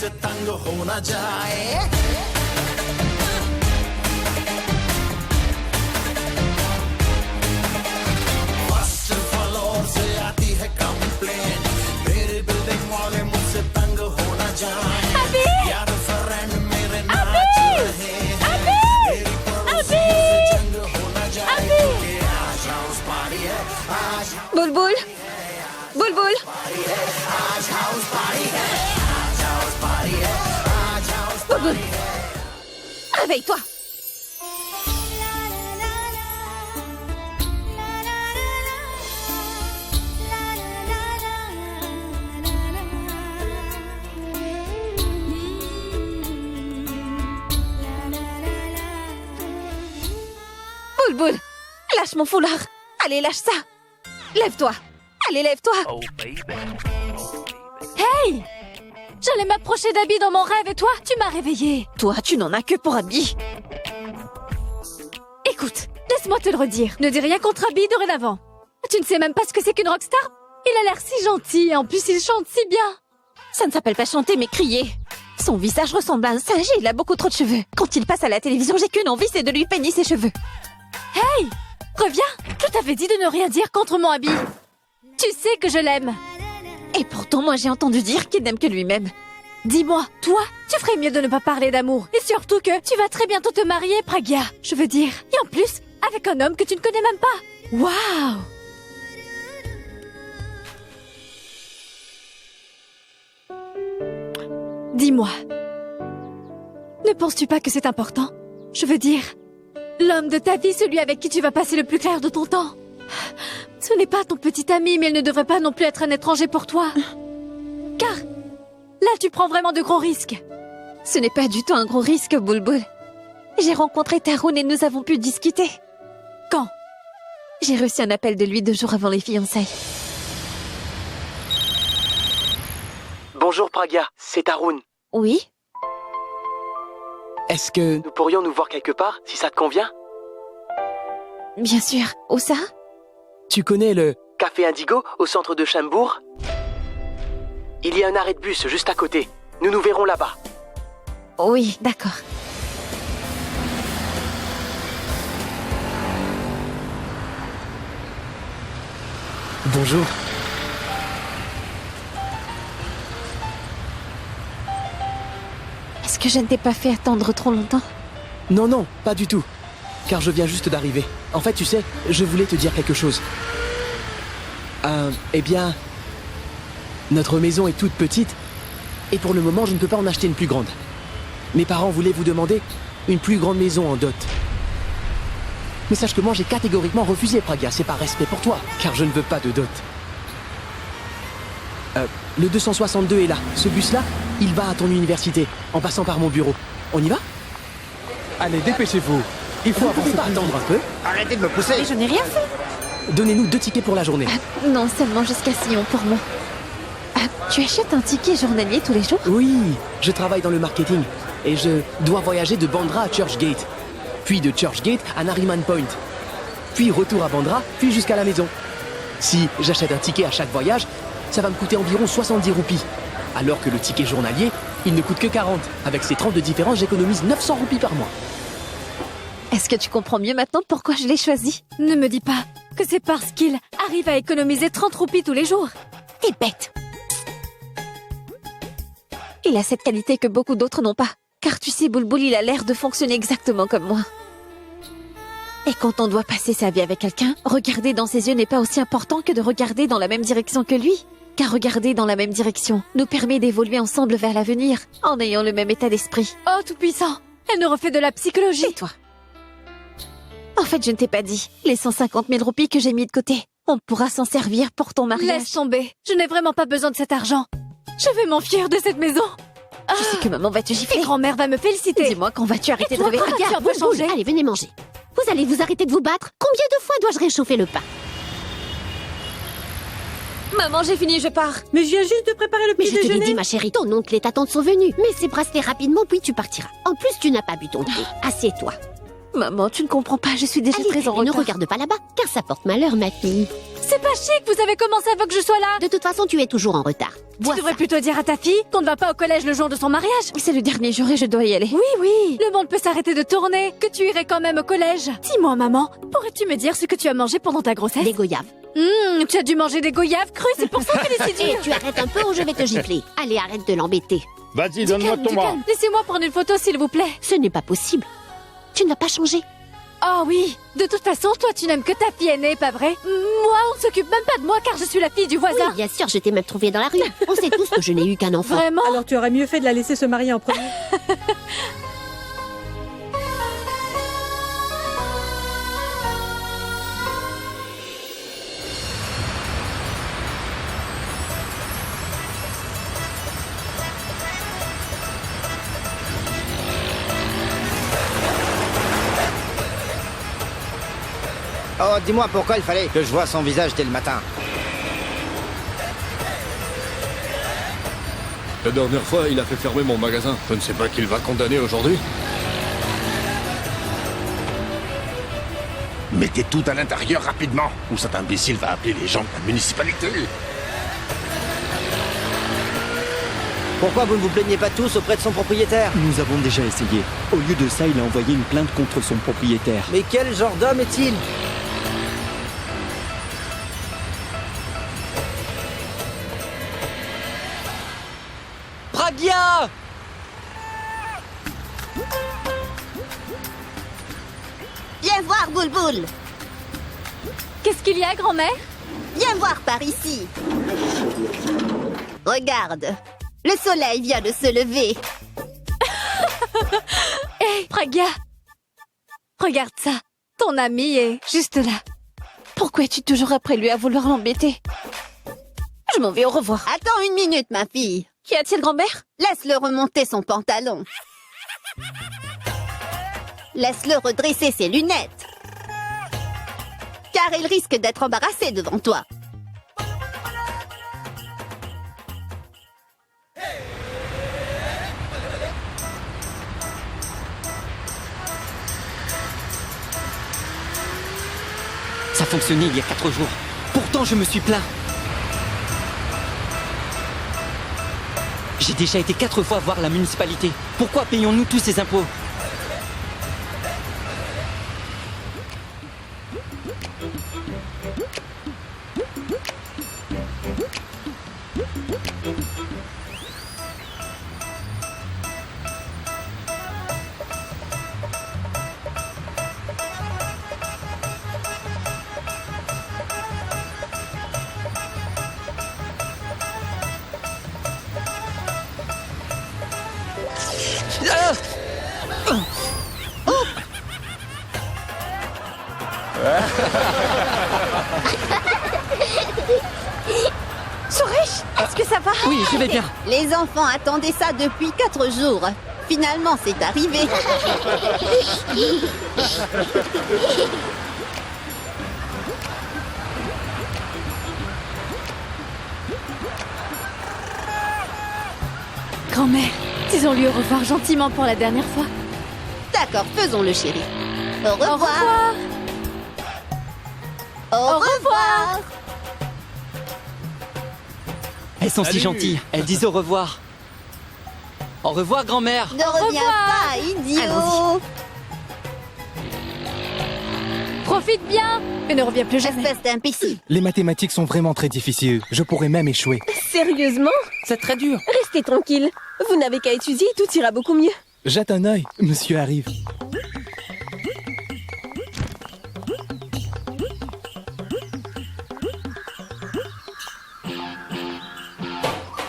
मुझसे तंग हो न जाए फर्स्ट फ्लोर से आती है कंप्लेन मेरी बिल्डिंग वाले मुझसे तंग हो न जाए यार फ्रेंड मेरे नाच रहे हैं मेरी पड़ोस से जंग हो न जाए क्योंकि आज हाउस पार्टी है आज बुलबुल बुलबुल आज हाउस पार्टी है आज हाउस पार्टी है आज हाउस बुलबुल réveille-toi. Boulboul, lâche mon foulard. Allez, lâche ça. Lève-toi. Allez, lève-toi. Oh baby. Hey! J'allais m'approcher d'Abby dans mon rêve et toi, tu m'as réveillée. Toi, tu n'en as que pour Abby. Écoute, laisse-moi te le redire. Ne dis rien contre Abby dorénavant. Tu ne sais même pas ce que c'est qu'une rockstar? Il a l'air si gentil et en plus il chante si bien. Ça ne s'appelle pas chanter mais crier. Son visage ressemble à un singe et il a beaucoup trop de cheveux. Quand il passe à la télévision, j'ai qu'une envie, c'est de lui peigner ses cheveux. Hey! Reviens! Je t'avais dit de ne rien dire contre mon Abby. Tu sais que je l'aime. Et pourtant, moi, j'ai entendu dire qu'il n'aime que lui-même. Dis-moi, toi, tu ferais mieux de ne pas parler d'amour. Et surtout que tu vas très bientôt te marier, Pragya. Je veux dire. Et en plus, avec un homme que tu ne connais même pas. Waouh! Dis-moi. Ne penses-tu pas que c'est important? Je veux dire, l'homme de ta vie, celui avec qui tu vas passer le plus clair de ton temps. Ce n'est pas ton petit ami, mais il ne devrait pas non plus être un étranger pour toi. Car là, tu prends vraiment de gros risques. Ce n'est pas du tout un gros risque, Boulboul. J'ai rencontré Tarun et nous avons pu discuter. Quand? J'ai reçu un appel de lui 2 jours avant les fiançailles. Bonjour Pragya, c'est Tarun. Oui? Est-ce que nous pourrions nous voir quelque part, si ça te convient? Bien sûr. Où ça? Tu connais le Café Indigo au centre de Chambourg? Il y a un arrêt de bus juste à côté. Nous nous verrons là-bas. Oui, d'accord. Bonjour. Est-ce que je ne t'ai pas fait attendre trop longtemps? Non, non, pas du tout. Car je viens juste d'arriver. En fait, tu sais, je voulais te dire quelque chose. Eh bien... Notre maison est toute petite, et pour le moment, je ne peux pas en acheter une plus grande. Mes parents voulaient vous demander une plus grande maison en dot. Mais sache que moi, j'ai catégoriquement refusé, Pragya. C'est par respect pour toi, car je ne veux pas de dot. Le 262 est là. Ce bus-là, il va à ton université, en passant par mon bureau. On y va? Allez, dépêchez-vous. Il faut Vous pouvez pas attendre un peu? Arrêtez de me pousser. Mais je n'ai rien fait. Donnez-nous 2 tickets pour la journée. Non, seulement jusqu'à Sion pour moi. Tu achètes un ticket journalier tous les jours? Oui, je travaille dans le marketing et je dois voyager de Bandra à Churchgate, puis de Churchgate à Nariman Point, puis retour à Bandra, puis jusqu'à la maison. Si j'achète un ticket à chaque voyage, ça va me coûter environ 70 roupies, alors que le ticket journalier, il ne coûte que 40. Avec ces 30 de différence, j'économise 900 roupies par mois. Est-ce que tu comprends mieux maintenant pourquoi je l'ai choisi? Ne me dis pas que c'est parce qu'il arrive à économiser 30 roupies tous les jours. T'es bête. Il a cette qualité que beaucoup d'autres n'ont pas. Car tu sais, Boulboul, il a l'air de fonctionner exactement comme moi. Et quand on doit passer sa vie avec quelqu'un, regarder dans ses yeux n'est pas aussi important que de regarder dans la même direction que lui. Car regarder dans la même direction nous permet d'évoluer ensemble vers l'avenir, en ayant le même état d'esprit. Oh, tout-puissant! Elle nous refait de la psychologie. Et toi? En fait, je ne t'ai pas dit. Les 150 000 roupies que j'ai mis de côté, on pourra s'en servir pour ton mariage. Laisse tomber. Je n'ai vraiment pas besoin de cet argent. Je vais m'enfuir de cette maison. Je sais que maman va te Et gifler. grand-mère va me féliciter. Dis-moi quand vas-tu arrêter de toi, rêver? quand tu as beau changer. Allez, venez manger. Vous allez vous arrêter de vous battre? Combien de fois dois-je réchauffer le pain? Maman, j'ai fini, je pars. Mais je viens juste de préparer le Mais petit je te l'ai déjeuner. dit, ma chérie, ton oncle et ta tante sont venus. Mets ces bracelets rapidement, puis tu partiras. En plus, tu n'as pas bu ton thé. Assieds-toi. Maman, tu ne comprends pas, je suis déjà Allez, très en ne retard. regarde pas là-bas, car ça porte malheur, ma fille. C'est pas chic, vous avez commencé avant que je sois là. De toute façon, tu es toujours en retard. Bois Tu devrais ça. plutôt dire à ta fille qu'on ne va pas au collège le jour de son mariage. C'est le dernier jour et je dois y aller. Oui, oui, le monde peut s'arrêter de tourner, que tu irais quand même au collège. Dis-moi, maman, pourrais-tu me dire ce que tu as mangé pendant ta grossesse? Des goyaves. Tu as dû manger des goyaves crues, c'est pour ça que les si Et dur. tu arrêtes un peu ou je vais te gifler. Allez, arrête de l'embêter. Vas-y, donne-moi Du ton bras. calme. Laissez-moi prendre une photo, s'il vous plaît. Ce n'est pas possible. Tu ne vas pas changer. Oh oui, de toute façon, toi tu n'aimes que ta fille aînée, pas vrai? Moi, on ne s'occupe même pas de moi car je suis la fille du Oui, voisin. bien sûr, je t'ai même trouvé dans la rue. On sait tous que je n'ai eu qu'un enfant. Vraiment? Alors tu aurais mieux fait de la laisser se marier en premier. Oh, dis-moi pourquoi il fallait que je voie son visage dès le matin. La dernière fois, il a fait fermer mon magasin. Je ne sais pas qui il va condamner aujourd'hui. Mettez tout à l'intérieur rapidement, ou cet imbécile va appeler les gens de la municipalité. Pourquoi vous ne vous plaignez pas tous auprès de son propriétaire? Nous avons déjà essayé. Au lieu de ça, il a envoyé une plainte contre son propriétaire. Mais quel genre d'homme est-il? Pragya! Viens voir, Boulboul. Qu'est-ce qu'il y a, grand-mère? Viens voir par ici. Regarde. Le soleil vient de se lever. Hé, Pragya! Regarde ça. Ton ami est juste là. Pourquoi es-tu toujours après lui à vouloir l'embêter? Je m'en vais, au revoir. Attends une minute, ma fille. Qu'y a-t-il, grand-mère? Laisse-le remonter son pantalon. Laisse-le redresser ses lunettes. Car il risque d'être embarrassé devant toi. Ça fonctionnait il y a 4 jours. Pourtant, je me suis plaint. J'ai déjà été 4 fois voir la municipalité. Pourquoi payons-nous tous ces impôts? Suresh, est-ce que ça va? Oui, je vais bien. Les enfants attendaient ça depuis 4 jours. Finalement, c'est arrivé. Grand-mère, disons-lui au revoir gentiment pour la dernière fois. D'accord, faisons-le, chéri. Au revoir. Au revoir. Au revoir. Elles sont si Salut. gentilles. Elles disent au revoir. Au revoir, grand-mère. Ne reviens pas, idiot. Profite bien et ne reviens plus jamais. Espèce d'imbécile. Les mathématiques sont vraiment très difficiles. Je pourrais même échouer. Sérieusement? C'est très dur. Restez tranquille. Vous n'avez qu'à étudier et tout ira beaucoup mieux. Jette un œil, monsieur arrive.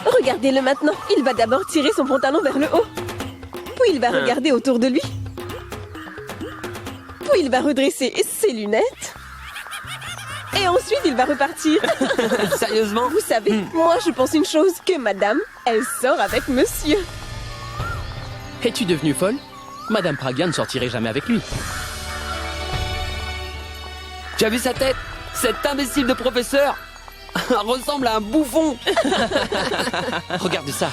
Regardez-le maintenant. Il va d'abord tirer son pantalon vers le haut. Puis il va regarder autour de lui. Puis il va redresser ses lunettes. Et ensuite, il va repartir. Sérieusement? Vous savez, moi, je pense une chose, que madame, elle sort avec monsieur. Es-tu devenue folle? Madame Pragya ne sortirait jamais avec lui. Tu as vu sa tête? Cet imbécile de professeur ressemble à un bouffon. Regarde ça.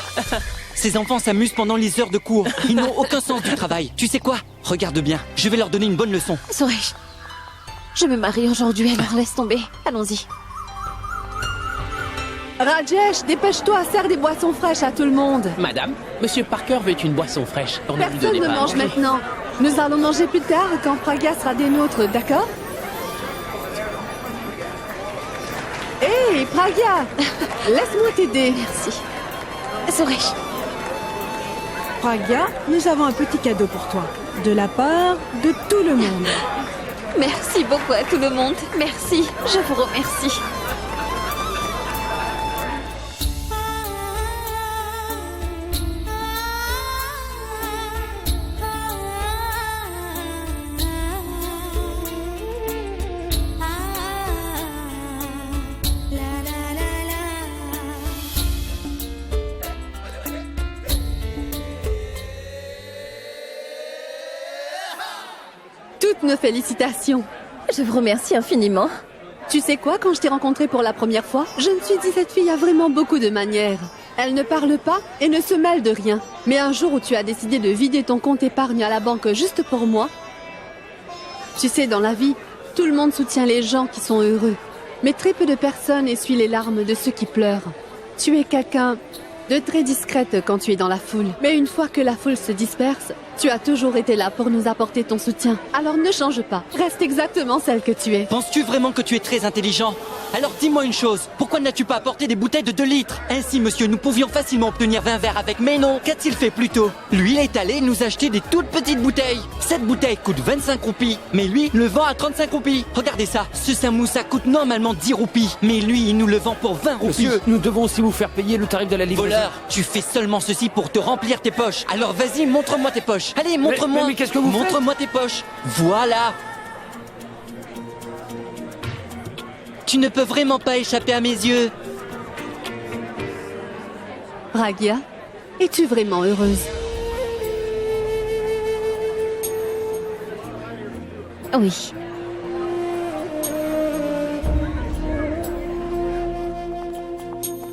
Ces enfants s'amusent pendant les heures de cours. Ils n'ont aucun sens du travail. Tu sais quoi? Regarde bien. Je vais leur donner une bonne leçon. Suresh, je me marie aujourd'hui, alors laisse tomber. Allons-y. Rajesh, dépêche-toi, sers des boissons fraîches à tout le monde. Madame, Monsieur Parker veut une boisson fraîche. On ne lui Personne donnait ne pas à mange manger. maintenant. Nous allons manger plus tard quand Pragya sera des nôtres, d'accord? Hé, Pragya, laisse-moi t'aider. Merci. Suresh, Pragya, nous avons un petit cadeau pour toi. De la part de tout le monde. merci beaucoup à tout le monde. Merci, je vous remercie. Toutes nos félicitations. Je vous remercie infiniment. Tu sais quoi, quand je t'ai rencontrée pour la première fois, je me suis dit cette fille a vraiment beaucoup de manières. Elle ne parle pas et ne se mêle de rien. Mais un jour où tu as décidé de vider ton compte épargne à la banque juste pour moi, tu sais, dans la vie, tout le monde soutient les gens qui sont heureux. Mais très peu de personnes essuient les larmes de ceux qui pleurent. Tu es quelqu'un de très discrète quand tu es dans la foule. Mais une fois que la foule se disperse, tu as toujours été là pour nous apporter ton soutien. Alors ne change pas. Reste exactement celle que tu es. Penses-tu vraiment que tu es très intelligent? Alors dis-moi une chose, pourquoi n'as-tu pas apporté des bouteilles de 2 litres? Ainsi, monsieur, nous pouvions facilement obtenir 20 verres avec, mais non. Qu'a-t-il fait plus tôt? Lui, il est allé nous acheter des toutes petites bouteilles. Cette bouteille coûte 25 roupies, mais lui le vend à 35 roupies. Regardez ça, ce samoussa coûte normalement 10 roupies, mais lui, il nous le vend pour 20 roupies. Monsieur, nous devons aussi vous faire payer le tarif de la livraison. Voleur, tu fais seulement ceci pour te remplir tes poches. Alors vas-y, montre-moi tes poches. Allez, montre-moi. Mais qu'est-ce que vous faites? Montre-moi tes poches. Voilà. Tu ne peux vraiment pas échapper à mes yeux. Pragya, es-tu vraiment heureuse? Oui.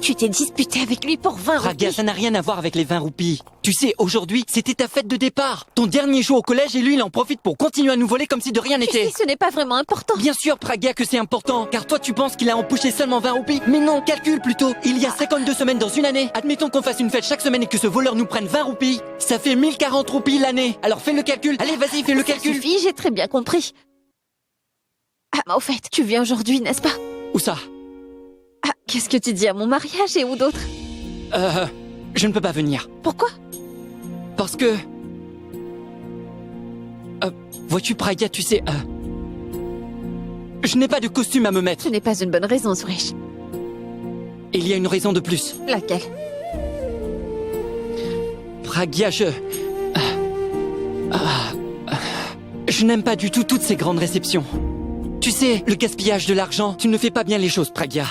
Tu t'es disputé avec lui pour 20 Pragya, roupies. ça n'a rien à voir avec les 20 roupies. Tu sais, aujourd'hui, c'était ta fête de départ. Ton dernier jour au collège et lui, il en profite pour continuer à nous voler comme si de rien Tu n'était. sais, ce n'est pas vraiment important. Bien sûr, Pragya, que c'est important, car toi tu penses qu'il a empoché seulement 20 roupies. Mais non, calcule plutôt. Il y a 52 semaines dans une année. Admettons qu'on fasse une fête chaque semaine et que ce voleur nous prenne 20 roupies. Ça fait 1040 roupies l'année. Alors fais le calcul. Allez, vas-y, fais le Ça calcul. suffit, j'ai très bien compris. Ah, au fait, tu viens aujourd'hui, n'est-ce pas? Où ça? Ah, qu'est-ce que tu dis à mon mariage et où d'autres? Je ne peux pas venir. Pourquoi? Parce que... vois-tu, Pragya, tu sais... je n'ai pas de costume à me mettre. Ce n'est pas une bonne raison, Suresh. Il y a une raison de plus. Laquelle? Pragya, je n'aime pas du tout toutes ces grandes réceptions. Tu sais, le gaspillage de l'argent, tu ne fais pas bien les choses, Pragya.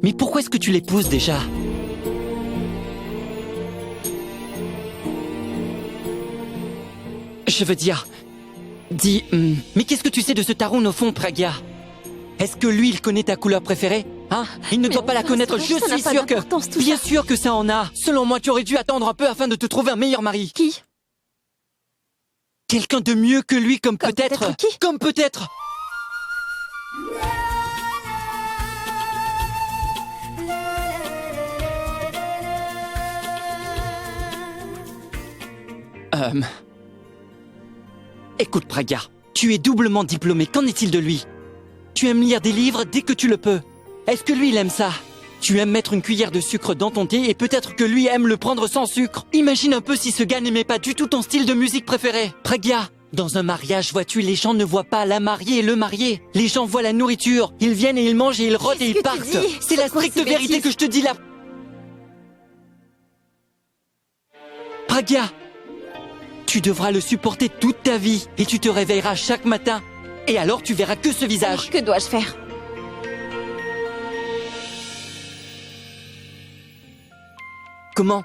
Mais pourquoi est-ce que tu l'épouses déjà? Je veux dire... Dis... mais qu'est-ce que tu sais de ce Tarun au fond, Pragya? Est-ce que lui, il connaît ta couleur préférée? Hein? Il ne Mais doit pas la enfin, connaître, c'est je vrai que ça n'a suis pas sûr que... d'importance, tout Bien ça. sûr que ça en a. Selon moi, tu aurais dû attendre un peu afin de te trouver un meilleur mari. Qui? Quelqu'un de mieux que lui, comme Comme peut-être... peut-être qui? Comme peut-être... Écoute, Pragya, tu es doublement diplômé, qu'en est-il de lui? Tu aimes lire des livres dès que tu le peux. Est-ce que lui, il aime ça? Tu aimes mettre une cuillère de sucre dans ton thé et peut-être que lui aime le prendre sans sucre. Imagine un peu si ce gars n'aimait pas du tout ton style de musique préféré. Pragya, dans un mariage, vois-tu, les gens ne voient pas la mariée et le marié. Les gens voient la nourriture. Ils viennent et ils mangent et ils rôdent et ils Qu'est-ce que tu partent. dis? C'est la C'est quoi stricte ces vérité bêtises? que je te dis là. Pragya, tu devras le supporter toute ta vie et tu te réveilleras chaque matin. Et alors tu verras que ce visage. Alors, que dois-je faire? Comment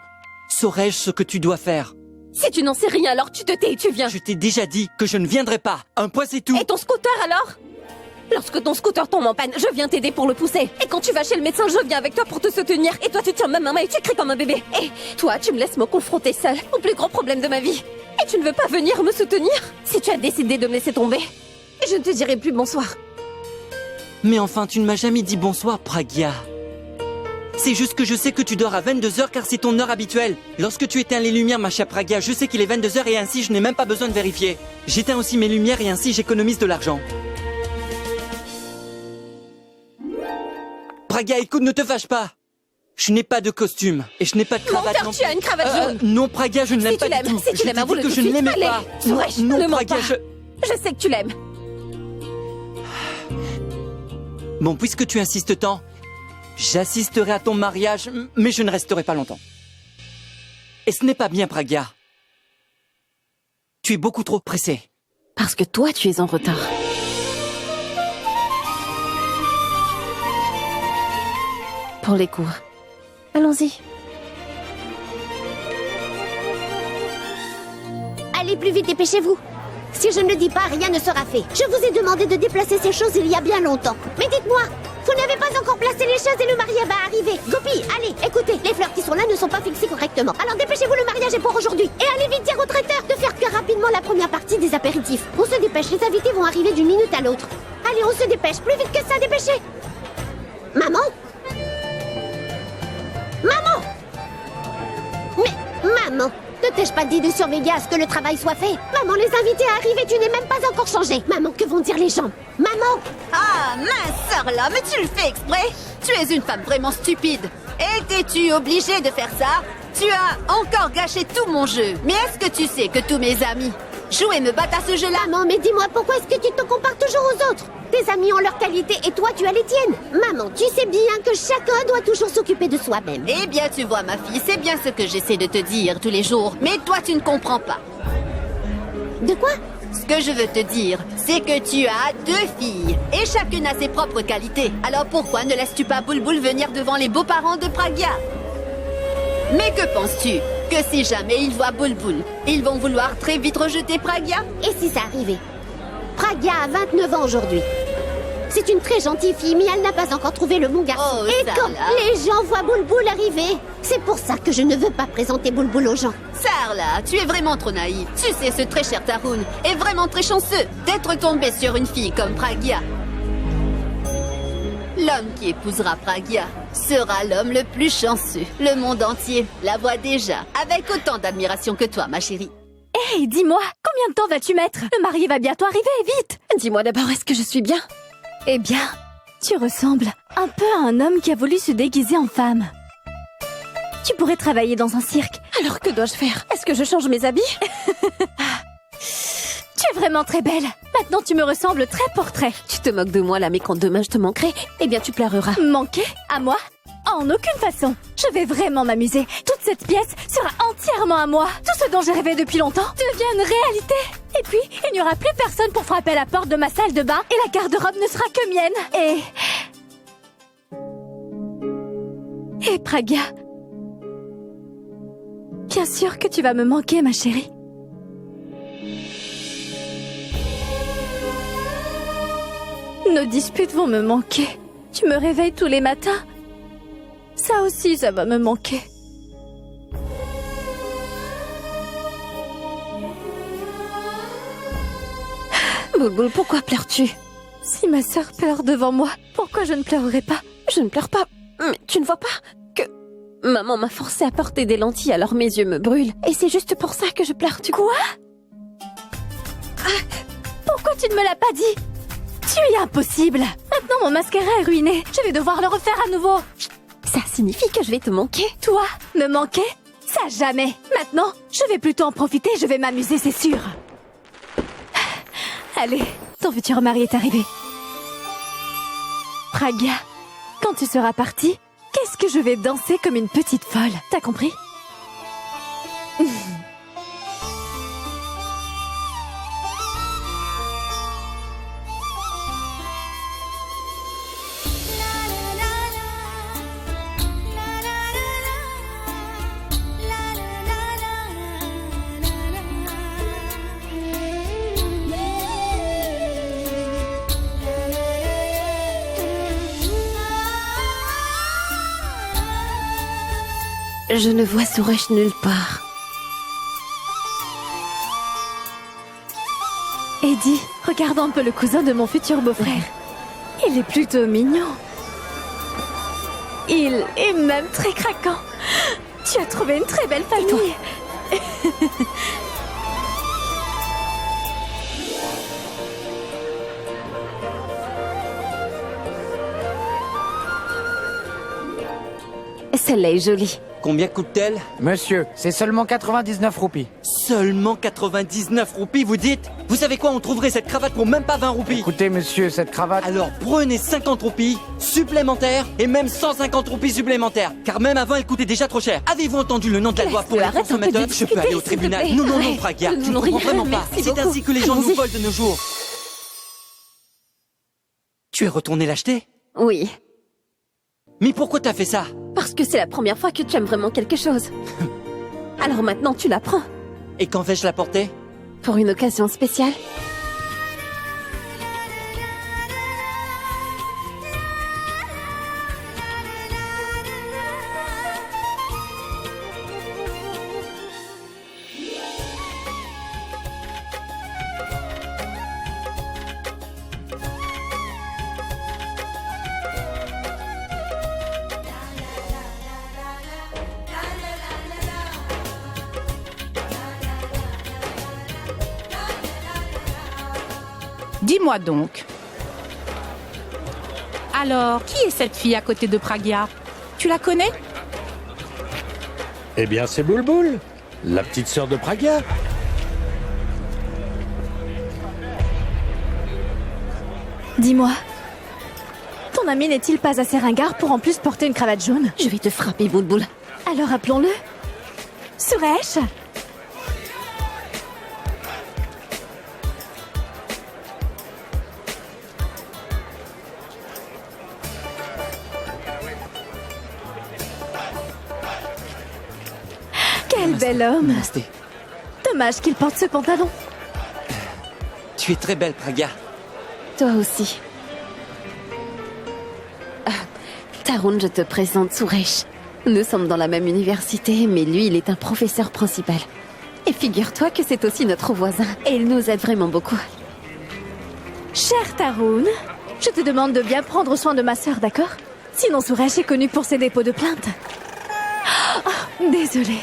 saurais-je ce que tu dois faire? Si tu n'en sais rien, alors tu te tais et tu viens. Je t'ai déjà dit que je ne viendrai pas. Un point c'est tout. Et ton scooter alors? Lorsque ton scooter tombe en panne, je viens t'aider pour le pousser. Et quand tu vas chez le médecin, je viens avec toi pour te soutenir. Et toi, tu tiens ma main et tu cries comme un bébé. Et toi, tu me laisses me confronter seule au plus grand problème de ma vie. Et tu ne veux pas venir me soutenir? Si tu as décidé de me laisser tomber, je ne te dirai plus bonsoir. Mais enfin, tu ne m'as jamais dit bonsoir, Pragya. C'est juste que je sais que tu dors à 22h car c'est ton heure habituelle. Lorsque tu éteins les lumières, ma chère Pragya, je sais qu'il est 22h et ainsi je n'ai même pas besoin de vérifier. J'éteins aussi mes lumières et ainsi j'économise de l'argent. Pragya, écoute, ne te fâche pas. Je n'ai pas de costume et je n'ai pas de cravate. Menteur, tu as une cravate jaune. Non, Pragya, je ne l'aime Si pas tu du l'aimes, tout. si tu l'aimes, avoue-le que tout je de ne suite. l'aimais Allez, pas. Suresh, Non, ne mens Pragya, pas. Je sais que tu l'aimes. Bon, puisque tu insistes tant, j'assisterai à ton mariage, mais je ne resterai pas longtemps. Et ce n'est pas bien, Pragya. Tu es beaucoup trop pressé. Parce que toi, tu es en retard. Pour les cours. Allons-y. Allez plus vite, dépêchez-vous. Si je ne le dis pas, rien ne sera fait. Je vous ai demandé de déplacer ces choses il y a bien longtemps. Mais dites-moi, vous n'avez pas encore placé les chaises et le mariage va arriver. Gopi, allez, écoutez, les fleurs qui sont là ne sont pas fixées correctement. Alors dépêchez-vous, le mariage est pour aujourd'hui. Et allez vite dire au traiteur de faire cuire rapidement la première partie des apéritifs. On se dépêche, les invités vont arriver d'une minute à l'autre. Allez, on se dépêche, plus vite que ça, dépêchez. Maman? Maman? Mais, maman, ne t'ai-je pas dit de surveiller à ce que le travail soit fait? Maman, les invités arrivent et tu n'es même pas encore changée. Maman, que vont dire les gens? Maman! Ah, mince, Sarla, mais tu le fais exprès? Tu es une femme vraiment stupide. Étais-tu obligée de faire ça? Tu as encore gâché tout mon jeu. Mais est-ce que tu sais que tous mes amis jouent et me battent à ce jeu-là? Maman, mais dis-moi, pourquoi est-ce que tu te compares toujours aux autres? Tes amis ont leurs qualités et toi, tu as les tiennes. Maman, tu sais bien que chacun doit toujours s'occuper de soi-même. Eh bien, tu vois, ma fille, c'est bien ce que j'essaie de te dire tous les jours. Mais toi, tu ne comprends pas. De quoi? Ce que je veux te dire, c'est que tu as 2 filles. Et chacune a ses propres qualités. Alors pourquoi ne laisses-tu pas Bulbul venir devant les beaux-parents de Pragya? Mais que penses-tu? Que si jamais ils voient Bulbul, ils vont vouloir très vite rejeter Pragya? Et si ça arrivait? Pragya a 29 ans aujourd'hui. C'est une très gentille fille, mais elle n'a pas encore trouvé le bon garçon. Oh, et Sarla. quand les gens voient Bulbul arriver, c'est pour ça que je ne veux pas présenter Bulbul aux gens. Sarla, tu es vraiment trop naïve. Tu sais, ce très cher Tarun est vraiment très chanceux d'être tombé sur une fille comme Pragya. L'homme qui épousera Pragya sera l'homme le plus chanceux. Le monde entier la voit déjà, avec autant d'admiration que toi, ma chérie. Hey, dis-moi, combien de temps vas-tu mettre? Le marié va bientôt arriver, vite! Dis-moi d'abord, est-ce que je suis bien? Eh bien, tu ressembles un peu à un homme qui a voulu se déguiser en femme. Tu pourrais travailler dans un cirque. Alors que dois-je faire? Est-ce que je change mes habits? Tu es vraiment très belle. Maintenant, tu me ressembles très portrait. Tu te moques de moi là, mais quand demain je te manquerai, eh bien tu pleureras. Manquer? À moi? En aucune façon. Je vais vraiment m'amuser. Toute cette pièce sera entièrement à moi. Tout ce dont j'ai rêvé depuis longtemps devient une réalité. Et puis, il n'y aura plus personne pour frapper à la porte de ma salle de bain et la garde-robe ne sera que mienne. Et Pragya, bien sûr que tu vas me manquer, ma chérie. Nos disputes vont me manquer. Tu me réveilles tous les matins. Ça aussi, ça va me manquer. Bulbul, pourquoi pleures-tu? Si ma sœur pleure devant moi, pourquoi je ne pleurerai pas? Je ne pleure pas. Mais tu ne vois pas que maman m'a forcé à porter des lentilles alors mes yeux me brûlent. Et c'est juste pour ça que je pleure. Quoi? Pourquoi tu ne me l'as pas dit? Tu es impossible. Maintenant, mon mascara est ruiné. Je vais devoir le refaire à nouveau. Ça signifie que je vais te manquer. Toi, me manquer? Ça jamais. Maintenant, je vais plutôt en profiter. Je vais m'amuser, c'est sûr. Allez, ton futur mari est arrivé. Pragya, quand tu seras partie, qu'est-ce que je vais danser comme une petite folle? T'as compris? Je ne vois Suresh nulle part. Eddie, regarde un peu le cousin de mon futur beau-frère. Il est plutôt mignon. Il est même très craquant. Tu as trouvé une très belle famille. Celle-là est jolie. Combien coûte-t-elle? Monsieur, c'est seulement 99 roupies. Seulement 99 roupies, vous dites? Vous savez quoi, on trouverait cette cravate pour même pas 20 roupies. Écoutez, monsieur, cette cravate... Alors prenez 50 roupies supplémentaires et même 150 roupies supplémentaires. Car même avant, elle coûtait déjà trop cher. Avez-vous entendu le nom de la loi pour les consommateurs? Je peux aller au tribunal. Non, non, non, Pragya, tu ne comprends vraiment pas. C'est ainsi que les gens nous volent de nos jours. Tu es retourné l'acheter? Oui. Mais pourquoi t'as fait ça? Parce que c'est la première fois que tu aimes vraiment quelque chose. Alors maintenant, tu la prends. Et quand vais-je la porter? Pour une occasion spéciale. Dis-moi donc. Alors, qui est cette fille à côté de Pragya? Tu la connais? Eh bien, c'est Bulbul, la petite sœur de Pragya. Dis-moi, ton ami n'est-il pas assez ringard pour en plus porter une cravate jaune? Je vais te frapper, Bulbul. Alors appelons-le Suresh. Quel bel homme. Namasté. Dommage qu'il porte ce pantalon. Tu es très belle, Pragya. Toi aussi. Tarun, je te présente Suresh. Nous sommes dans la même université, mais lui, il est un professeur principal. Et figure-toi que c'est aussi notre voisin. Et il nous aide vraiment beaucoup. Cher Tarun, je te demande de bien prendre soin de ma sœur, d'accord? Sinon Suresh est connu pour ses dépôts de plainte. Oh, désolée.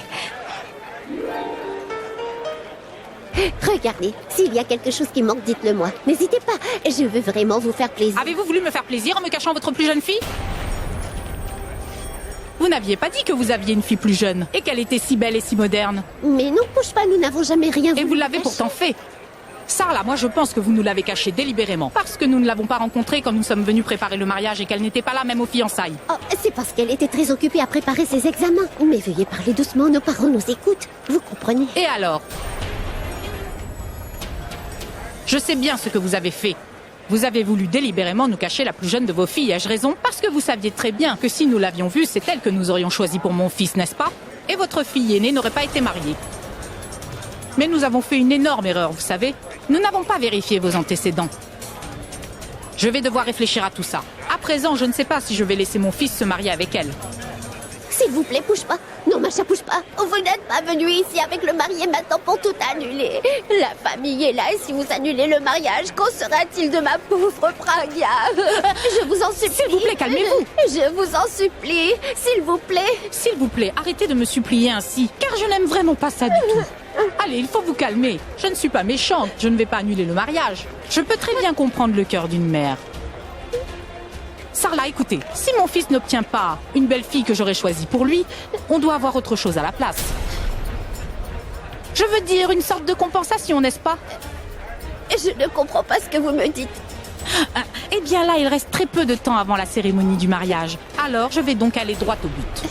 Regardez, s'il y a quelque chose qui manque, dites-le moi. N'hésitez pas, je veux vraiment vous faire plaisir. Avez-vous voulu me faire plaisir en me cachant votre plus jeune fille? Vous n'aviez pas dit que vous aviez une fille plus jeune et qu'elle était si belle et si moderne. Mais non, bouge pas, nous n'avons jamais rien voulu. Et vous l'avez pourtant fait. Sarla, moi je pense que vous nous l'avez cachée délibérément. Parce que nous ne l'avons pas rencontrée quand nous sommes venus préparer le mariage et qu'elle n'était pas là même aux fiançailles. Oh, c'est parce qu'elle était très occupée à préparer ses examens. Mais veuillez parler doucement, nos parents nous écoutent. Vous comprenez? Et alors? Je sais bien ce que vous avez fait. Vous avez voulu délibérément nous cacher la plus jeune de vos filles, ai-je raison? Parce que vous saviez très bien que si nous l'avions vue, c'est elle que nous aurions choisie pour mon fils, n'est-ce pas? Et votre fille aînée n'aurait pas été mariée. Mais nous avons fait une énorme erreur, vous savez. Nous n'avons pas vérifié vos antécédents. Je vais devoir réfléchir à tout ça. À présent, je ne sais pas si je vais laisser mon fils se marier avec elle. S'il vous plaît, bouge pas. Non, Macha, bouge pas. Vous n'êtes pas venu ici avec le marié maintenant pour tout annuler. La famille est là et si vous annulez le mariage, qu'en sera-t-il de ma pauvre Pragya? Je vous en supplie. S'il vous plaît, calmez-vous. Je vous en supplie. S'il vous plaît. S'il vous plaît, arrêtez de me supplier ainsi, car je n'aime vraiment pas ça du tout. Allez, il faut vous calmer. Je ne suis pas méchante, je ne vais pas annuler le mariage. Je peux très bien comprendre le cœur d'une mère. Sarla, écoutez, si mon fils n'obtient pas une belle fille que j'aurais choisie pour lui, on doit avoir autre chose à la place. Je veux dire une sorte de compensation, n'est-ce pas? Je ne comprends pas ce que vous me dites. Eh bien là, il reste très peu de temps avant la cérémonie du mariage. Alors, je vais donc aller droit au but.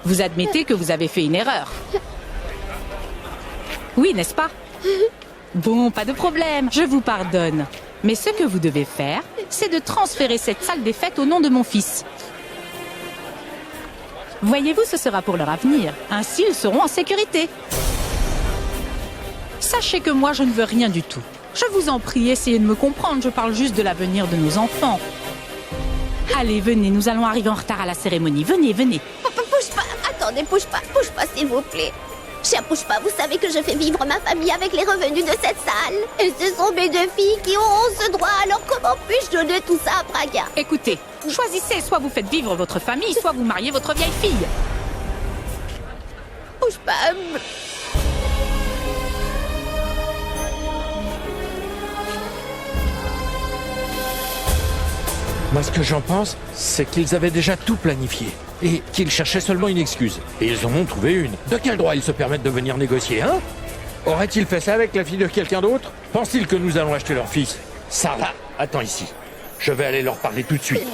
Vous admettez que vous avez fait une erreur? Oui, n'est-ce pas? Bon, pas de problème, je vous pardonne. Mais ce que vous devez faire, c'est de transférer cette salle des fêtes au nom de mon fils. Voyez-vous, ce sera pour leur avenir. Ainsi, ils seront en sécurité. Sachez que moi, je ne veux rien du tout. Je vous en prie, essayez de me comprendre. Je parle juste de l'avenir de nos enfants. Allez, venez, nous allons arriver en retard à la cérémonie. Venez, venez. Bouge pas. Attendez, bouge pas, s'il vous plaît. Cher Pushpa, vous savez que je fais vivre ma famille avec les revenus de cette salle. Et ce sont mes 2 filles qui auront ce droit, alors comment puis-je donner tout ça à Pragya? Écoutez, choisissez, soit vous faites vivre votre famille, soit vous mariez votre vieille fille. Pushpa... Moi, ce que j'en pense, c'est qu'ils avaient déjà tout planifié. Et qu'ils cherchaient seulement une excuse. Et ils en ont trouvé une. De quel droit ils se permettent de venir négocier, hein? Auraient-ils fait ça avec la fille de quelqu'un d'autre? Pensent-ils que nous allons acheter leur fils? Sarah, attends ici. Je vais aller leur parler tout de suite.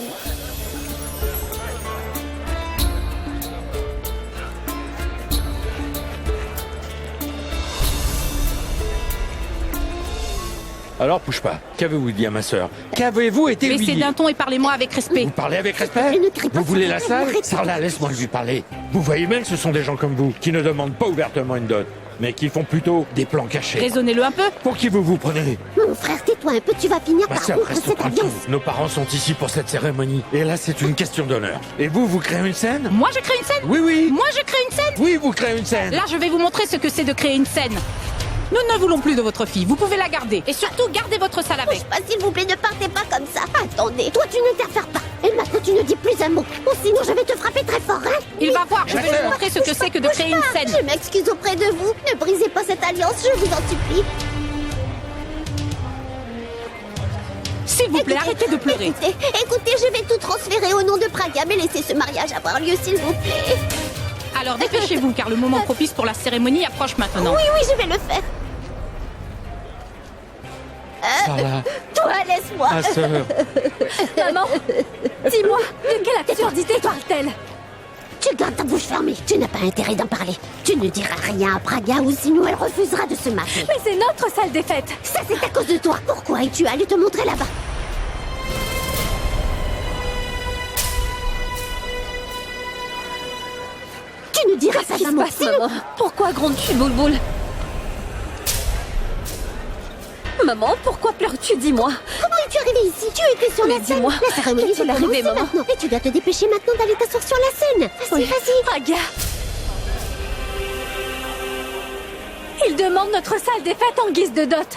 Alors, Pushpa, qu'avez-vous dit à ma sœur? Qu'avez-vous été lui Laissez dire? d'un ton et parlez-moi avec respect. Vous parlez avec respect? Vous voulez la salle? Sarla, laisse-moi lui parler. Vous voyez bien que ce sont des gens comme vous, qui ne demandent pas ouvertement une dot, mais qui font plutôt des plans cachés. Raisonnez-le un peu. Pour qui vous vous prenez? Mon frère, tais-toi un peu, tu vas finir Ma par sœur, rompre reste cette tranquille. alliance. Nos parents sont ici pour cette cérémonie. Et là, c'est une question d'honneur. Et vous, vous créez une scène? Moi, je crée une scène? Oui, oui. Moi, je crée une scène? Oui, vous créez une scène. Là, je vais vous montrer ce que c'est de créer une scène. Nous ne voulons plus de votre fille, vous pouvez la garder. Et surtout, gardez votre salle avec. Pushpa, s'il vous plaît, ne partez pas comme ça. Attendez, toi tu n'interfères pas. Et maintenant tu ne dis plus un mot. Ou sinon je vais te frapper très fort, hein. Il va voir, je vais lui montrer ce que c'est que de créer une scène. Je m'excuse auprès de vous. Ne brisez pas cette alliance, je vous en supplie. S'il vous plaît, arrêtez de pleurer. Écoutez, je vais tout transférer au nom de Pragya, mais laissez ce mariage avoir lieu, s'il vous plaît. Alors dépêchez-vous, car le moment propice pour la cérémonie approche maintenant. Oui, oui, je vais le faire. Sarla. Toi, laisse-moi. Ma sœur. Maman, dis-moi, de quelle absurdité parle-t-elle? Tu gardes ta bouche fermée. Tu n'as pas intérêt d'en parler. Tu ne diras rien à Pragya ou sinon elle refusera de se marier. Mais c'est notre salle des fêtes. Ça, c'est à cause de toi. Pourquoi es-tu allé te montrer là-bas? Tu ne diras ça, Qu'est-ce qui se maman. passe, maman? Pourquoi grondes-tu, Boulboul? Maman, pourquoi pleures-tu? Dis-moi. Comment es-tu arrivée ici? Tu étais sur Mais la scène. dis-moi, La cérémonie qu'est-il va arrivé, commencer maman? maintenant. Et tu dois te dépêcher maintenant d'aller t'asseoir sur la scène. Vas-y, Oui. vas-y. Pragya. Il demande notre salle des fêtes en guise de dot.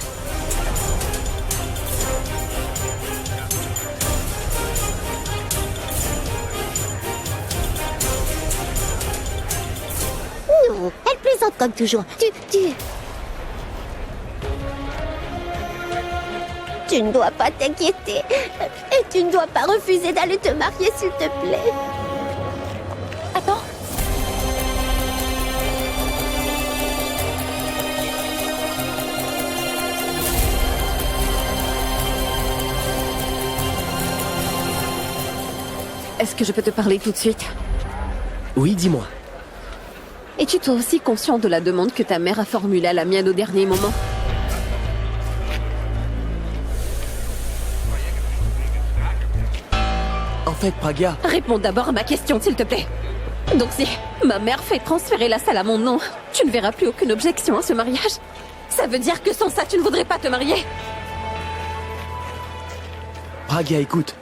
Non, elle plaisante comme toujours. Tu ne dois pas t'inquiéter. Et tu ne dois pas refuser d'aller te marier, s'il te plaît. Attends. Est-ce que je peux te parler tout de suite? Oui, dis-moi. Es-tu toi aussi conscient de la demande que ta mère a formulée à la mienne au dernier moment? En fait, Pragya... Réponds d'abord à ma question, s'il te plaît. Donc si ma mère fait transférer la salle à mon nom, tu ne verras plus aucune objection à ce mariage? Ça veut dire que sans ça, tu ne voudrais pas te marier? Pragya, écoute.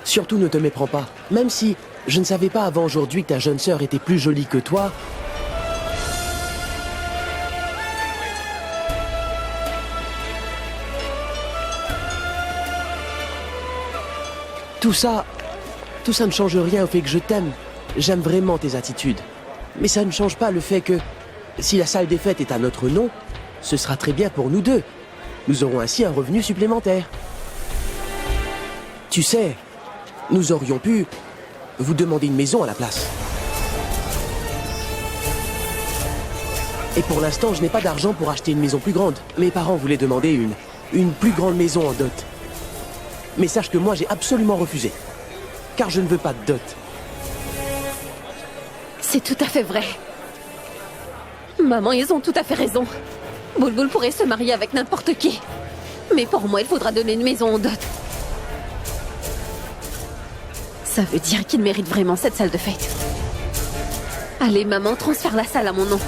Surtout ne te méprends pas. Même si je ne savais pas avant aujourd'hui que ta jeune sœur était plus jolie que toi... Tout ça ne change rien au fait que je t'aime. J'aime vraiment tes attitudes. Mais ça ne change pas le fait que, si la salle des fêtes est à notre nom, ce sera très bien pour nous deux. Nous aurons ainsi un revenu supplémentaire. Tu sais, nous aurions pu vous demander une maison à la place. Et pour l'instant, je n'ai pas d'argent pour acheter une maison plus grande. Mes parents voulaient demander une plus grande maison en dot. Mais sache que moi, j'ai absolument refusé. Car je ne veux pas de dot. C'est tout à fait vrai. Maman, ils ont tout à fait raison. Boulboul pourrait se marier avec n'importe qui. Mais pour moi, il faudra donner une maison en dot. Ça veut dire qu'il mérite vraiment cette salle de fête. Allez, maman, transfère la salle à mon nom.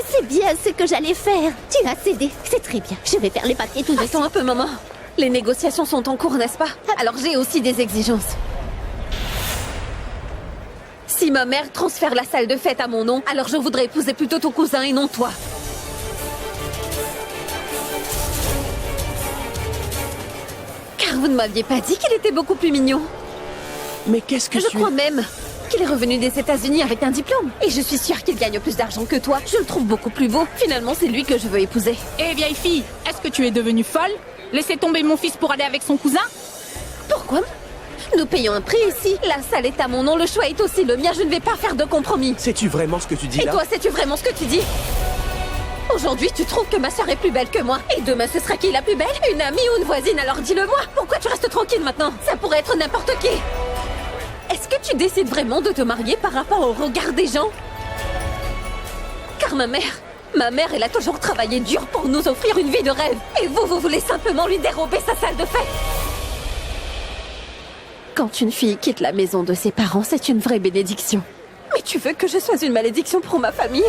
C'est bien ce que j'allais faire. Tu as cédé. C'est très bien. Je vais faire les papiers tout de suite. Attends un peu, maman. Les négociations sont en cours, n'est-ce pas? Alors j'ai aussi des exigences. Si Si ma mère transfère la salle de fête à mon nom, alors je voudrais épouser plutôt ton cousin et non toi. Car vous ne m'aviez pas dit qu'il était beaucoup plus mignon. Mais qu'est-ce que Je tu... crois même qu'il est revenu des États-Unis avec un diplôme. Et je suis sûre qu'il gagne plus d'argent que toi. Je le trouve beaucoup plus beau. Finalement, c'est lui que je veux épouser. Eh vieille fille, est-ce que tu es devenue folle? Laissez tomber mon fils pour aller avec son cousin? Pourquoi? Nous payons un prix ici. La salle est à mon nom, le choix est aussi le mien. Je ne vais pas faire de compromis. Sais-tu vraiment ce que tu dis Et là? toi, sais-tu vraiment ce que tu dis? Aujourd'hui, tu trouves que ma sœur est plus belle que moi. Et demain, ce sera qui la plus belle? Une amie ou une voisine? Alors dis-le-moi. Pourquoi tu restes tranquille maintenant? Ça pourrait être n'importe qui. Est-ce que tu décides vraiment de te marier par rapport au regard des gens? Car ma mère, elle a toujours travaillé dur pour nous offrir une vie de rêve. Et vous voulez simplement lui dérober sa salle de fête. Quand une fille quitte la maison de ses parents, c'est une vraie bénédiction. Mais tu veux que je sois une malédiction pour ma famille?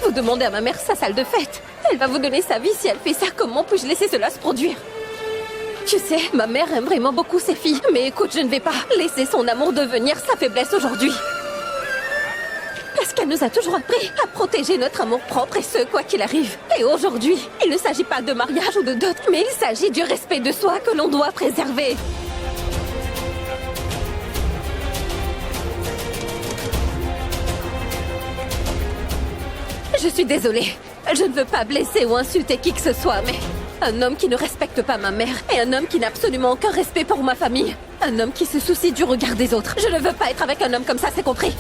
Vous demandez à ma mère sa salle de fête. Elle va vous donner sa vie si elle fait ça. Comment puis-je laisser cela se produire? Tu sais, ma mère aime vraiment beaucoup ses filles. Mais écoute, je ne vais pas laisser son amour devenir sa faiblesse aujourd'hui. Parce qu'elle nous a toujours appris à protéger notre amour propre et ce, quoi qu'il arrive. Et aujourd'hui, il ne s'agit pas de mariage ou de dot, mais il s'agit du respect de soi que l'on doit préserver. Je suis désolée. Je ne veux pas blesser ou insulter qui que ce soit, mais... Un homme qui ne respecte pas ma mère et un homme qui n'a absolument aucun respect pour ma famille. Un homme qui se soucie du regard des autres. Je ne veux pas être avec un homme comme ça, c'est compris?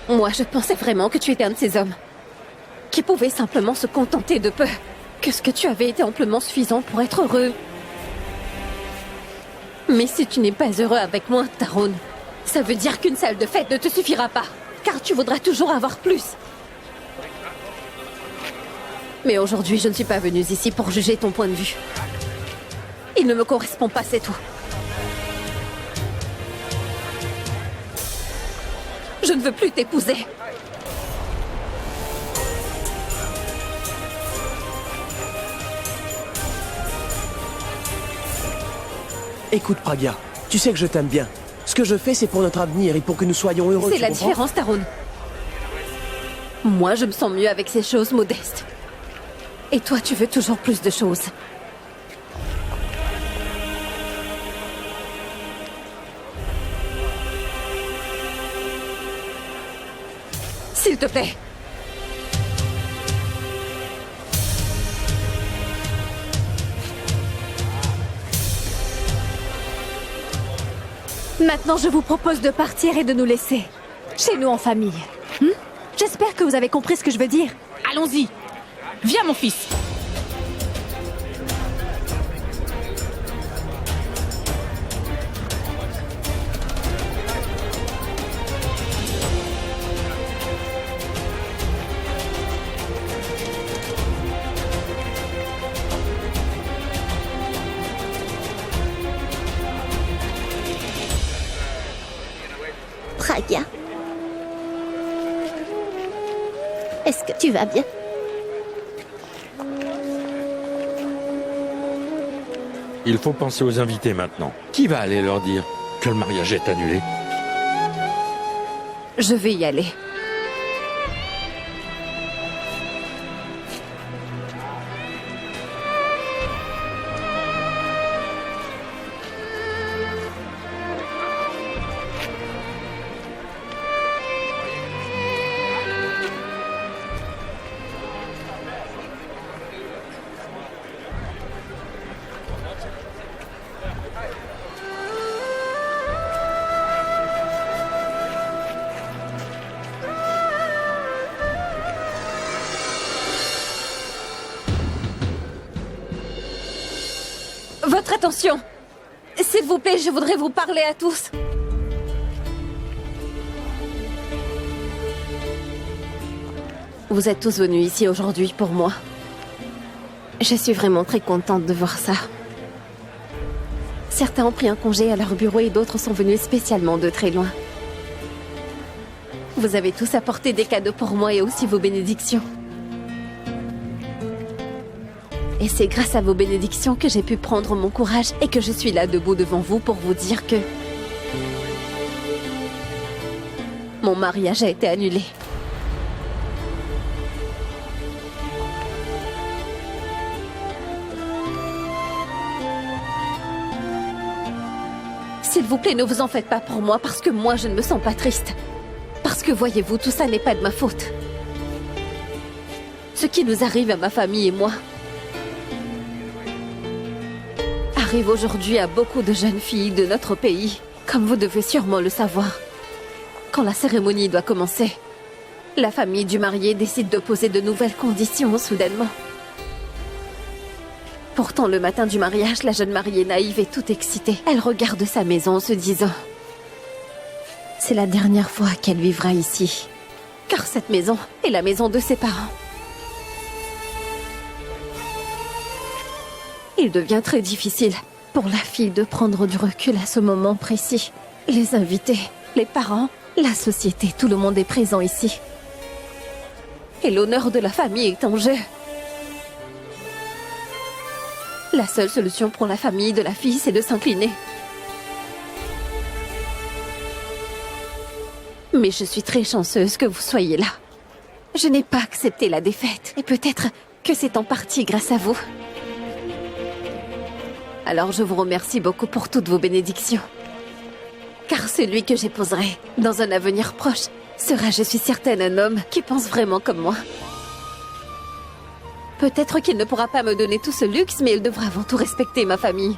Moi, je pensais vraiment que tu étais un de ces hommes qui pouvait simplement se contenter de peu. Que ce que tu avais été amplement suffisant pour être heureux. Mais si tu n'es pas heureux avec moi, Taron, ça veut dire qu'une salle de fête ne te suffira pas. Car tu voudras toujours avoir plus. Mais aujourd'hui, je ne suis pas venue ici pour juger ton point de vue. Il ne me correspond pas, c'est tout. Je ne veux plus t'épouser. Écoute, Pragya, tu sais que je t'aime bien. Ce que je fais, c'est pour notre avenir et pour que nous soyons heureux. C'est la différence, Taron. Moi, je me sens mieux avec ces choses modestes. Et toi, tu veux toujours plus de choses. S'il te plaît. Maintenant, je vous propose de partir et de nous laisser. Chez nous en famille. J'espère que vous avez compris ce que je veux dire. Allons-y. Viens, mon fils. Pragya. Est-ce que tu vas bien? Il faut penser aux invités maintenant. Qui va aller leur dire que le mariage est annulé? Je vais y aller. Votre attention! S'il vous plaît, je voudrais vous parler à tous. Vous êtes tous venus ici aujourd'hui pour moi. Je suis vraiment très contente de voir ça. Certains ont pris un congé à leur bureau et d'autres sont venus spécialement de très loin. Vous avez tous apporté des cadeaux pour moi et aussi vos bénédictions. Et c'est grâce à vos bénédictions que j'ai pu prendre mon courage et que je suis là debout devant vous pour vous dire que mon mariage a été annulé. S'il vous plaît, ne vous en faites pas pour moi parce que moi, je ne me sens pas triste. Parce que voyez-vous, tout ça n'est pas de ma faute. Ce qui nous arrive à ma famille et moi arrive aujourd'hui à beaucoup de jeunes filles de notre pays, comme vous devez sûrement le savoir. Quand la cérémonie doit commencer, la famille du marié décide de poser de nouvelles conditions soudainement. Pourtant, le matin du mariage, la jeune mariée naïve et toute excitée, elle regarde sa maison en se disant « C'est la dernière fois qu'elle vivra ici, car cette maison est la maison de ses parents. » Il devient très difficile pour la fille de prendre du recul à ce moment précis. Les invités, les parents, la société, tout le monde est présent ici. Et l'honneur de la famille est en jeu. La seule solution pour la famille de la fille, c'est de s'incliner. Mais je suis très chanceuse que vous soyez là. Je n'ai pas accepté la défaite, et peut-être que c'est en partie grâce à vous. Alors je vous remercie beaucoup pour toutes vos bénédictions. Car celui que j'épouserai dans un avenir proche sera, je suis certaine, un homme qui pense vraiment comme moi. Peut-être qu'il ne pourra pas me donner tout ce luxe, mais il devra avant tout respecter ma famille.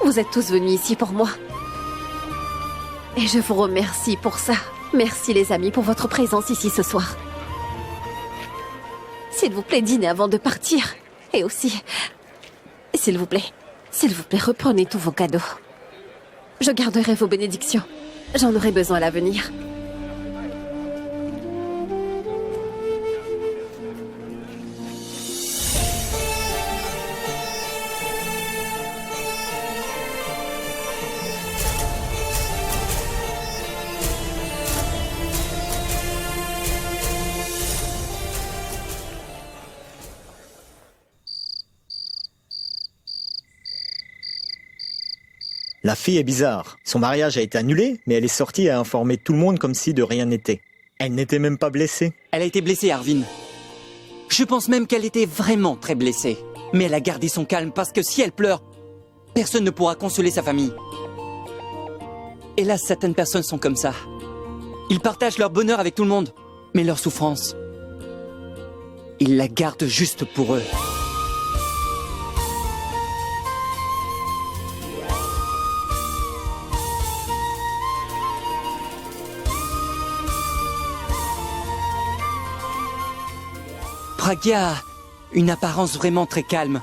Vous êtes tous venus ici pour moi. Et je vous remercie pour ça. Merci les amis pour votre présence ici ce soir. S'il vous plaît, dînez avant de partir. Et aussi, s'il vous plaît, reprenez tous vos cadeaux. Je garderai vos bénédictions. J'en aurai besoin à l'avenir. La fille est bizarre. Son mariage a été annulé, mais elle est sortie et a informé tout le monde comme si de rien n'était. Elle n'était même pas blessée. Elle a été blessée, Arvin. Je pense même qu'elle était vraiment très blessée. Mais elle a gardé son calme parce que si elle pleure, personne ne pourra consoler sa famille. Hélas, certaines personnes sont comme ça. Ils partagent leur bonheur avec tout le monde, mais leur souffrance, ils la gardent juste pour eux. Pragya a une apparence vraiment très calme.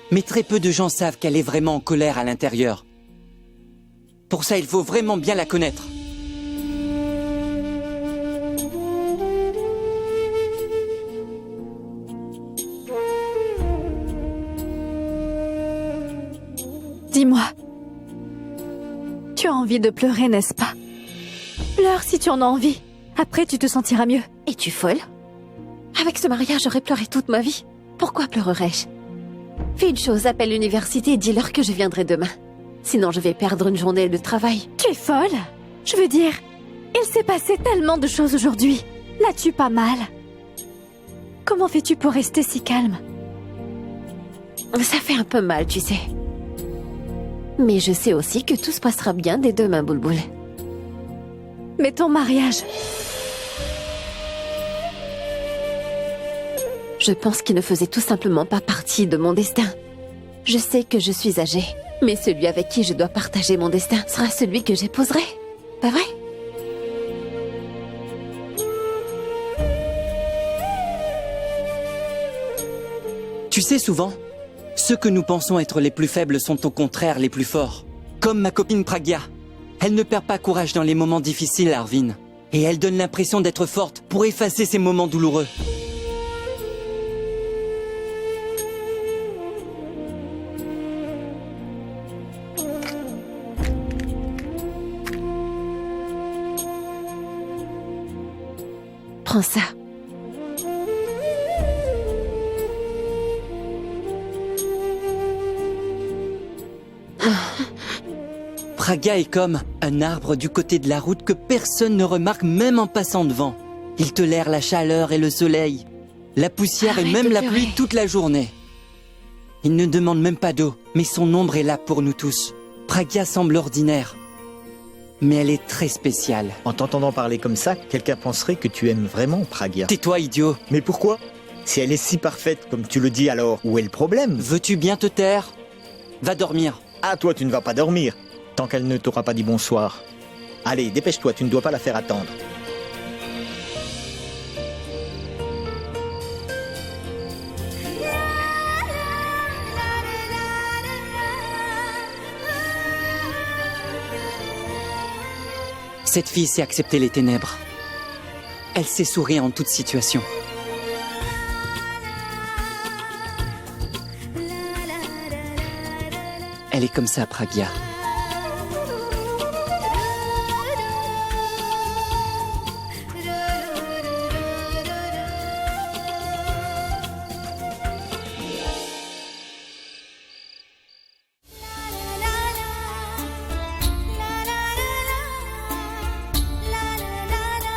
Mais très peu de gens savent qu'elle est vraiment en colère à l'intérieur. Pour ça, il faut vraiment bien la connaître. Dis-moi, tu as envie de pleurer, n'est-ce pas? Pleure si tu en as envie. Après, tu te sentiras mieux. Es-tu folle? Avec ce mariage, j'aurais pleuré toute ma vie. Pourquoi pleurerais-je? Fais une chose, appelle l'université et dis-leur que je viendrai demain. Sinon, je vais perdre une journée de travail. Tu es folle? Je veux dire, il s'est passé tellement de choses aujourd'hui. N'as-tu pas mal? Comment fais-tu pour rester si calme? Ça fait un peu mal, tu sais. Mais je sais aussi que tout se passera bien dès demain, Boulboul. Mais ton mariage... Je pense qu'il ne faisait tout simplement pas partie de mon destin. Je sais que je suis âgée, mais celui avec qui je dois partager mon destin sera celui que j'épouserai. Pas vrai? Tu sais, souvent, ceux que nous pensons être les plus faibles sont au contraire les plus forts. Comme ma copine Pragya. Elle ne perd pas courage dans les moments difficiles, Arvin. Et elle donne l'impression d'être forte pour effacer ces moments douloureux. Prends ça. Pragya est comme un arbre du côté de la route que personne ne remarque même en passant devant. Il tolère la chaleur et le soleil, la poussière et même la pluie toute la journée. Il ne demande même pas d'eau, mais son ombre est là pour nous tous. Pragya semble ordinaire, mais elle est très spéciale. En t'entendant parler comme ça, quelqu'un penserait que tu aimes vraiment Pragya. Tais-toi, idiot. Mais pourquoi? Si elle est si parfaite comme tu le dis, alors où est le problème? Veux-tu bien te taire? Va dormir. Ah, toi, tu ne vas pas dormir, tant qu'elle ne t'aura pas dit bonsoir. Allez, dépêche-toi, tu ne dois pas la faire attendre. Cette fille sait accepter les ténèbres. Elle sait sourire en toute situation. Elle est comme ça, Pragya.